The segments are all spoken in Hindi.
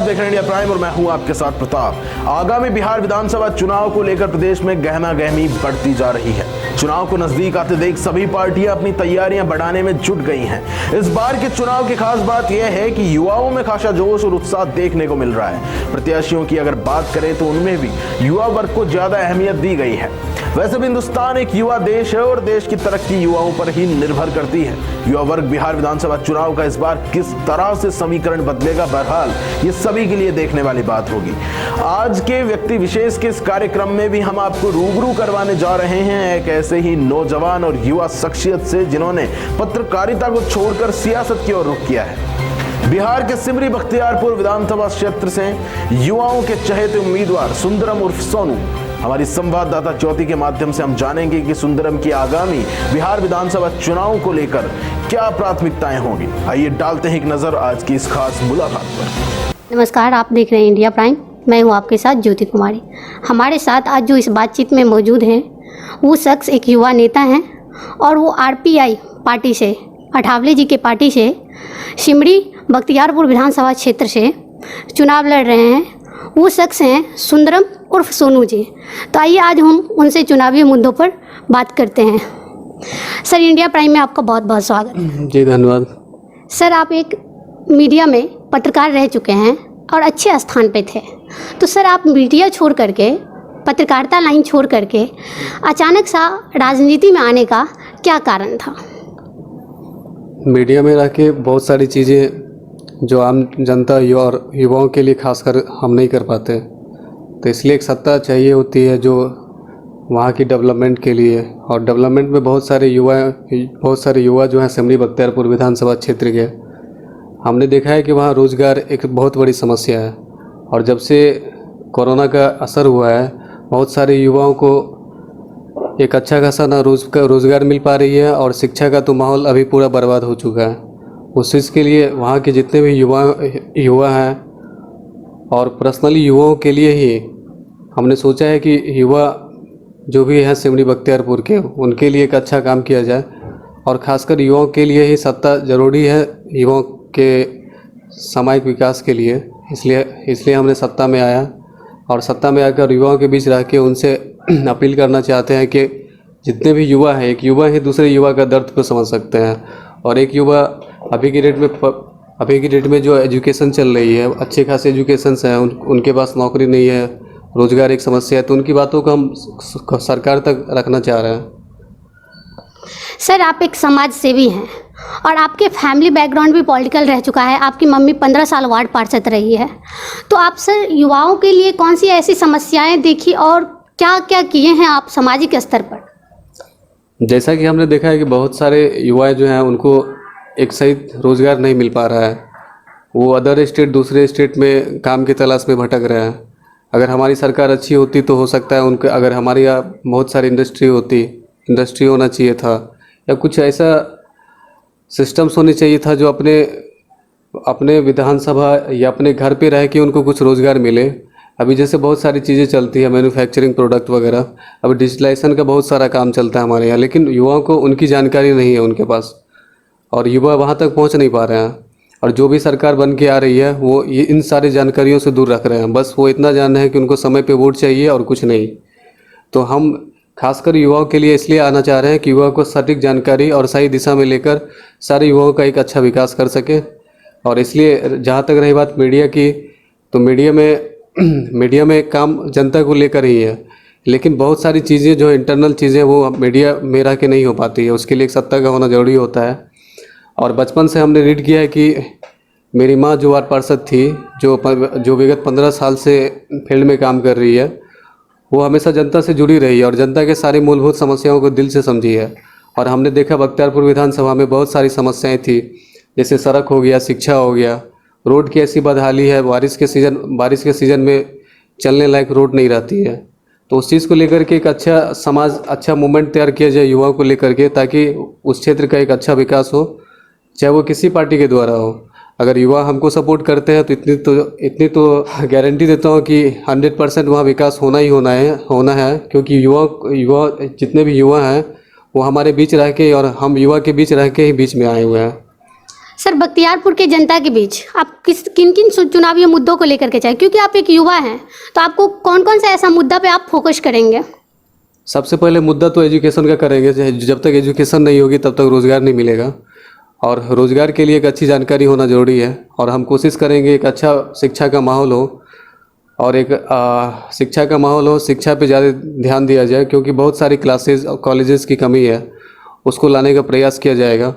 देख रहे हैं इंडिया प्राइम और मैं हूं आपके साथ प्रताप। आगामी बिहार विधानसभा चुनाव को लेकर प्रदेश में गहमा गहमी बढ़ती जा रही है। चुनाव को नजदीक आते देख सभी पार्टियां अपनी तैयारियां बढ़ाने में जुट गई हैं। इस बार के चुनाव की खास बात यह है कि युवाओं में खासा जोश और उत्साह देखने को मिल रहा है। प्रत्याशियों की अगर बात करें तो उनमें भी युवा वर्ग को ज्यादा अहमियत दी गई है। वैसे भी हिंदुस्तान एक युवा देश है और देश की तरक्की युवाओं पर ही निर्भर करती है। युवा वर्ग बिहार विधानसभा चुनाव का इस बार किस तरह से समीकरण बदलेगा, बहरहाल ये सभी के लिए देखने वाली बात होगी। आज के व्यक्ति विशेष के इस कार्यक्रम में भी हम आपको रूबरू करवाने जा रहे हैं एक ऐसे ही नौजवान और युवा शख्सियत से जिन्होंने पत्रकारिता को छोड़कर सियासत की ओर रुख किया है। बिहार के सिमरी बख्तियारपुर विधानसभा क्षेत्र से युवाओं के चहेते उम्मीदवार सुंदरम उर्फ सोनू हमारी संवाददाता ज्योति के माध्यम से हम जानेंगे कि सुंदरम की आगामी बिहार विधानसभा चुनाव को लेकर क्या प्राथमिकताएं होंगी। आइए डालते हैं एक नजर आज की इस खास मुलाकात पर। नमस्कार, आप देख रहे हैं इंडिया प्राइम। मैं हूं आपके साथ ज्योति कुमारी। हमारे साथ आज जो इस बातचीत में मौजूद हैं वो शख्स एक युवा नेता हैं और वो आरपीआई पार्टी से, अठावले जी के पार्टी से सिमरी बख्तियारपुर विधानसभा क्षेत्र से चुनाव लड़ रहे हैं। वो शख्स हैं सुंदरम उर्फ सोनू जी। तो आइए आज हम उनसे चुनावी मुद्दों पर बात करते हैं। सर, इंडिया प्राइम में आपका बहुत बहुत स्वागत। जी धन्यवाद। सर, आप एक मीडिया में पत्रकार रह चुके हैं और अच्छे स्थान पे थे। तो सर, आप मीडिया छोड़ करके, पत्रकारिता लाइन छोड़ करके अचानक सा राजनीति में आने का क्या कारण था? मीडिया में रह के बहुत सारी चीज़ें जो आम जनता और युवाओं के लिए खासकर हम नहीं कर पाते, तो इसलिए एक सत्ता चाहिए होती है जो वहाँ की डेवलपमेंट के लिए। और डेवलपमेंट में बहुत सारे युवा जो हैं सिमरी बख्तियारपुर विधानसभा क्षेत्र के, हमने देखा है कि वहाँ रोज़गार एक बहुत बड़ी समस्या है। और जब से कोरोना का असर हुआ है, बहुत सारे युवाओं को एक अच्छा खासा ना रोज़गार मिल पा रही है और शिक्षा का तो माहौल अभी पूरा बर्बाद हो चुका है। उस चीज़ के लिए वहाँ के जितने भी युवा हैं और पर्सनली युवाओं के लिए ही हमने सोचा है कि युवा जो भी हैं सिमरी बख्तियारपुर के, उनके लिए एक अच्छा काम किया जाए। और ख़ासकर युवाओं के लिए ही सत्ता ज़रूरी है, युवाओं के सामाजिक विकास के लिए। इसलिए हमने सत्ता में आया और सत्ता में आकर युवाओं के बीच रह के उनसे अपील करना चाहते हैं कि जितने भी युवा हैं, एक युवा ही दूसरे युवा का दर्द को समझ सकते हैं। और एक युवा अभी की डेट में जो एजुकेशन चल रही है, अच्छे खासे एजुकेशंस हैं, उनके पास नौकरी नहीं है, रोज़गार एक समस्या है, तो उनकी बातों को हम सरकार तक रखना चाह रहे हैं। सर, आप एक समाज सेवी हैं और आपके फैमिली बैकग्राउंड भी पॉलिटिकल रह चुका है। आपकी मम्मी 15 साल वार्ड पार्षद रही है। तो आप सर युवाओं के लिए कौन सी ऐसी समस्याएं देखी और क्या क्या किए हैं आप सामाजिक स्तर पर? जैसा कि हमने देखा है कि बहुत सारे युवा जो हैं उनको एक सही रोज़गार नहीं मिल पा रहा है। वो अदर स्टेट, दूसरे स्टेट में काम की तलाश में भटक रहे हैं। अगर हमारी सरकार अच्छी होती तो हो सकता है उनके, अगर हमारे यहाँ बहुत सारी इंडस्ट्री होना चाहिए था या कुछ ऐसा सिस्टम्स होने चाहिए था जो अपने विधानसभा या अपने घर पे रह के उनको कुछ रोज़गार मिले। अभी जैसे बहुत सारी चीज़ें चलती है, मैन्युफैक्चरिंग प्रोडक्ट वगैरह, अभी डिजिटलाइजेशन का बहुत सारा काम चलता है हमारे यहाँ, लेकिन युवाओं को उनकी जानकारी नहीं है उनके पास और युवा वहाँ तक पहुँच नहीं पा रहे हैं। और जो भी सरकार बन के आ रही है वो इन सारी जानकारियों से दूर रख रहे हैं। बस वो इतना जान रहे हैं कि उनको समय पे वोट चाहिए और कुछ नहीं। तो हम खासकर युवाओं के लिए इसलिए आना चाह रहे हैं कि युवाओं को सटीक जानकारी और सही दिशा में लेकर सारे युवाओं का एक अच्छा विकास कर सके। और इसलिए जहाँ तक रही बात मीडिया की, तो मीडिया में काम जनता को लेकर ही है, लेकिन बहुत सारी चीज़ें जो इंटरनल चीज़ें वो मीडिया में रह के नहीं हो पाती है। उसके लिए एक सत्ता का होना ज़रूरी होता है। और बचपन से हमने रीड किया है कि मेरी माँ जो वार्ड पार्षद थी, जो विगत 15 साल से फील्ड में काम कर रही है, वो हमेशा जनता से जुड़ी रही है और जनता के सारी मूलभूत समस्याओं को दिल से समझी है। और हमने देखा बख्तियारपुर विधानसभा में बहुत सारी समस्याएं थी, जैसे सड़क हो गया, शिक्षा हो गया, रोड की ऐसी बदहाली है, बारिश के सीज़न में चलने लायक रोड नहीं रहती है। तो उस चीज़ को लेकर के एक अच्छा मूवमेंट तैयार किया जाए युवाओं को लेकर के, ताकि उस क्षेत्र का एक अच्छा विकास हो, चाहे वो किसी पार्टी के द्वारा हो। अगर युवा हमको सपोर्ट करते हैं तो इतनी तो गारंटी देता हूँ कि 100% वहाँ विकास होना है, क्योंकि युवा जितने भी युवा हैं वो हमारे बीच रह के और हम युवा के बीच रह के ही बीच में आए हुए हैं। सर, बख्तियारपुर के जनता के बीच आप किन किन चुनावी मुद्दों को लेकर के चाहे, क्योंकि आप एक युवा हैं, तो आपको कौन कौन सा ऐसा मुद्दा पे आप फोकस करेंगे? सबसे पहले मुद्दा तो एजुकेशन का करेंगे। जब तक एजुकेशन नहीं होगी तब तक रोज़गार नहीं मिलेगा, और रोज़गार के लिए एक अच्छी जानकारी होना ज़रूरी है। और हम कोशिश करेंगे एक अच्छा शिक्षा का माहौल हो, और एक शिक्षा का माहौल हो, शिक्षा पे ज़्यादा ध्यान दिया जाए, क्योंकि बहुत सारी क्लासेस और कॉलेजेस की कमी है, उसको लाने का प्रयास किया जाएगा।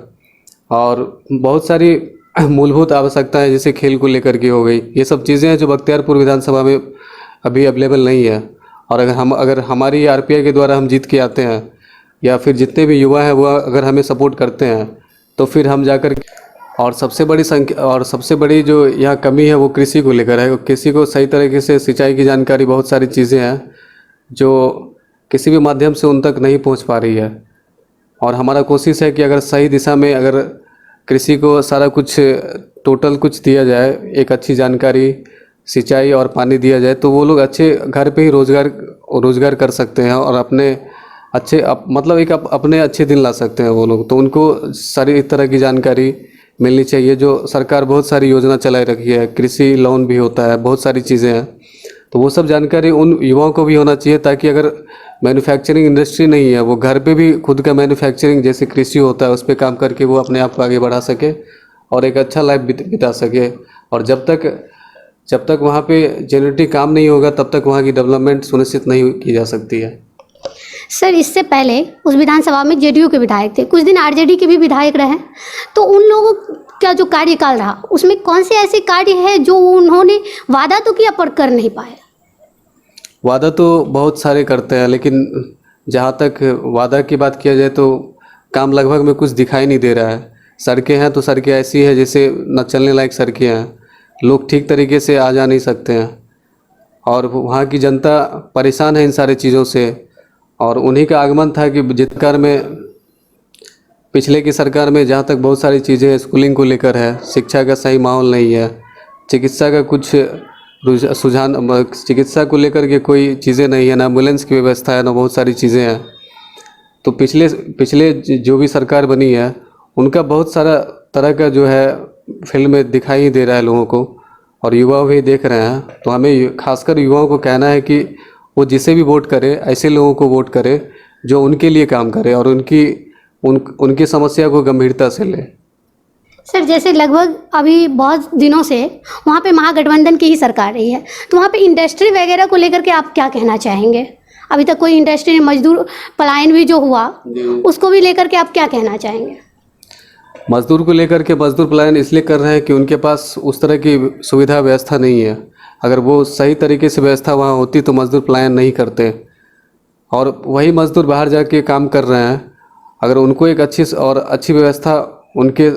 और बहुत सारी मूलभूत आवश्यकताएं जैसे खेल को लेकर के हो गई, ये सब चीज़ें हैं जो बख्तियारपुर विधानसभा में अभी अवेलेबल नहीं है। और अगर हमारी आरपीआई के द्वारा हम जीत के आते हैं, या फिर जितने भी युवा हैं वो अगर हमें सपोर्ट करते हैं, तो फिर हम जाकर और सबसे बड़ी जो यहाँ कमी है वो कृषि को लेकर है। कृषि को सही तरीके से सिंचाई की जानकारी, बहुत सारी चीज़ें हैं जो किसी भी माध्यम से उन तक नहीं पहुँच पा रही है। और हमारा कोशिश है कि अगर सही दिशा में अगर कृषि को सारा कुछ टोटल कुछ दिया जाए, एक अच्छी जानकारी, सिंचाई और पानी दिया जाए, तो वो लोग अच्छे घर पे ही रोज़गार कर सकते हैं और अपने मतलब अपने अच्छे दिन ला सकते हैं वो लोग। तो उनको सारी तरह की जानकारी मिलनी चाहिए। जो सरकार बहुत सारी योजना चलाई रखी है, कृषि लोन भी होता है, बहुत सारी चीज़ें हैं, तो वो सब जानकारी उन युवाओं को भी होना चाहिए, ताकि अगर मैन्युफैक्चरिंग इंडस्ट्री नहीं है, वो घर पे भी खुद का मैन्युफैक्चरिंग जैसे कृषि होता है उस पर काम करके वो अपने आप को आगे बढ़ा सके और एक अच्छा लाइफ बिता सके। और जब तक वहाँ पे जेन्युइनली काम नहीं होगा तब तक वहाँ की डेवलपमेंट सुनिश्चित नहीं की जा सकती है। सर, इससे पहले उस विधानसभा में जेडीयू के विधायक थे, कुछ दिन आरजेडी के भी विधायक रहे, तो उन लोगों का जो कार्यकाल रहा उसमें कौन से ऐसे कार्य है जो उन्होंने वादा तो किया पर कर नहीं पाए? वादा तो बहुत सारे करते हैं, लेकिन जहाँ तक वादा की बात किया जाए तो काम लगभग में कुछ दिखाई नहीं दे रहा है। सड़कें हैं तो सड़कें ऐसी हैं जैसे न चलने लायक सड़कें हैं, लोग ठीक तरीके से आ जा नहीं सकते हैं, और वहाँ की जनता परेशान है इन सारी चीज़ों से। और उन्हीं का आगमन था कि पिछले की सरकार में जहाँ तक बहुत सारी चीज़ें स्कूलिंग को लेकर है, शिक्षा का सही माहौल नहीं है, चिकित्सा का कुछ चिकित्सा को लेकर के कोई चीज़ें नहीं है, ना एम्बुलेंस की व्यवस्था है, ना बहुत सारी चीज़ें हैं। तो पिछले जो भी सरकार बनी है उनका बहुत सारा तरह का जो है फील्ड में दिखाई ही दे रहा है लोगों को, और युवा भी देख रहे हैं। तो हमें खासकर युवाओं को कहना है कि वो जिसे भी वोट करे ऐसे लोगों को वोट करे जो उनके लिए काम करे और उनकी समस्या को गंभीरता से ले। सर, जैसे लगभग अभी बहुत दिनों से वहाँ पे महागठबंधन की ही सरकार रही है, तो वहाँ पे इंडस्ट्री वगैरह को लेकर के आप क्या कहना चाहेंगे? अभी तक कोई इंडस्ट्री, मजदूर पलायन भी जो हुआ उसको भी लेकर के आप क्या कहना चाहेंगे? मजदूर को लेकर के मजदूर पलायन इसलिए कर रहे हैं कि उनके पास उस तरह की सुविधा व्यवस्था नहीं है। अगर वो सही तरीके से व्यवस्था वहाँ होती तो मजदूर पलायन नहीं करते, और वही मजदूर बाहर जाके काम कर रहे हैं। अगर उनको एक अच्छी व्यवस्था उनके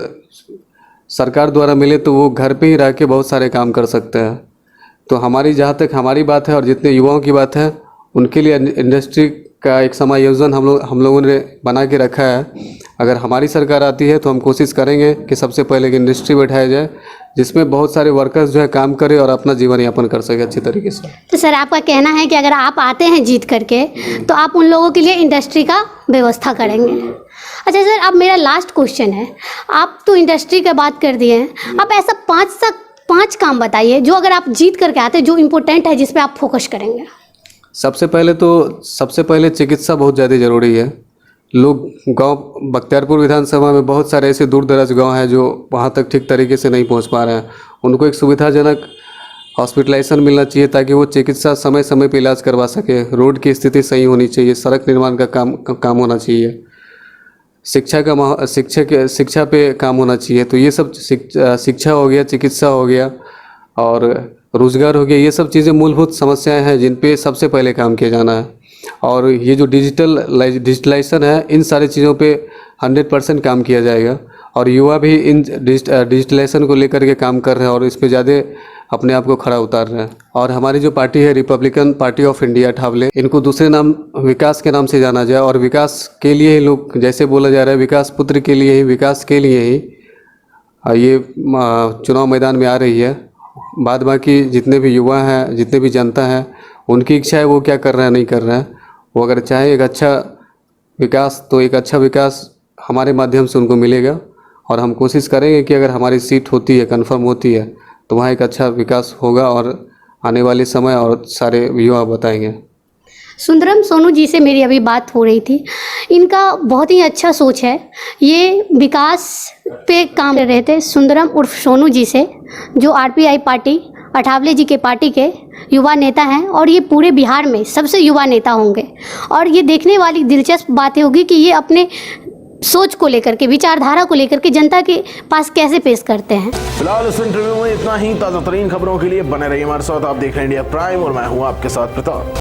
सरकार द्वारा मिले तो वो घर पे ही रह के बहुत सारे काम कर सकते हैं। तो जहाँ तक हमारी बात है और जितने युवाओं की बात है, उनके लिए इंडस्ट्री का एक समायोजन हम लोगों ने बना के रखा है। अगर हमारी सरकार आती है तो हम कोशिश करेंगे कि सबसे पहले एक इंडस्ट्री बैठाया जाए जिसमें बहुत सारे वर्कर्स जो है काम करें और अपना जीवन यापन कर सके अच्छी तरीके से। तो सर, आपका कहना है कि अगर आप आते हैं जीत करके तो आप उन लोगों के लिए इंडस्ट्री का व्यवस्था करेंगे। अच्छा सर, अब मेरा लास्ट क्वेश्चन है, आप तो इंडस्ट्री की बात कर दिए हैं, आप ऐसा 5 काम बताइए जो अगर आप जीत करके आते हैं जो इम्पोर्टेंट है जिस पे आप फोकस करेंगे। सबसे पहले चिकित्सा बहुत ज़्यादा ज़रूरी है। लोग बख्तियारपुर विधानसभा में बहुत सारे ऐसे दूर दराज गाँव हैं जो वहाँ तक ठीक तरीके से नहीं पहुँच पा रहे हैं। उनको एक सुविधाजनक हॉस्पिटलाइजेशन मिलना चाहिए ताकि वो चिकित्सा समय समय पे इलाज करवा सके। रोड की स्थिति सही होनी चाहिए, सड़क निर्माण का काम होना चाहिए, शिक्षा पे काम होना चाहिए। तो ये सब शिक्षा हो गया, चिकित्सा हो गया और रोज़गार हो गया, ये सब चीज़ें मूलभूत समस्याएं हैं जिन पे सबसे पहले काम किया जाना है। और ये जो डिजिटलाइजेशन है, इन सारी चीज़ों पे 100% काम किया जाएगा। और युवा भी इन डिजिटलाइजेशन को लेकर के काम कर रहे हैं और इस पे ज़्यादा अपने आप को खड़ा उतार रहे हैं। और हमारी जो पार्टी है Republican party of India Athawale, इनको दूसरे नाम विकास के नाम से जाना जाए। और विकास के लिए ही लोग, जैसे बोला जा रहा है, विकास पुत्र के लिए ही, विकास के लिए ही ये चुनाव मैदान में आ रही है। बाद बाकी जितने भी युवा हैं, जितने भी जनता है, उनकी इच्छा है वो क्या कर रहे हैं नहीं कर रहे हैं। वो अगर चाहे एक अच्छा विकास तो एक अच्छा विकास हमारे माध्यम से उनको मिलेगा और हम कोशिश करेंगे कि अगर हमारी सीट होती है, कंफर्म होती है, तो वहाँ एक अच्छा विकास होगा और आने वाले समय और सारे युवा बताएंगे। सुंदरम सोनू जी से मेरी अभी बात हो रही थी, इनका बहुत ही अच्छा सोच है, ये विकास पे काम कर रहे थे। सुंदरम उर्फ सोनू जी से, जो आरपीआई पार्टी अठावले जी के पार्टी के युवा नेता हैं और ये पूरे बिहार में सबसे युवा नेता होंगे। और ये देखने वाली दिलचस्प बात होगी कि ये अपने सोच को लेकर के, विचारधारा को लेकर के जनता के पास कैसे पेश करते हैं। फिलहाल इस इंटरव्यू में इतना ही। ताज़ा तरीन खबरों के लिए बने रहिए हमारे साथ। आप देख रहे हैं इंडिया प्राइम और मैं हूं आपके साथ प्रताप।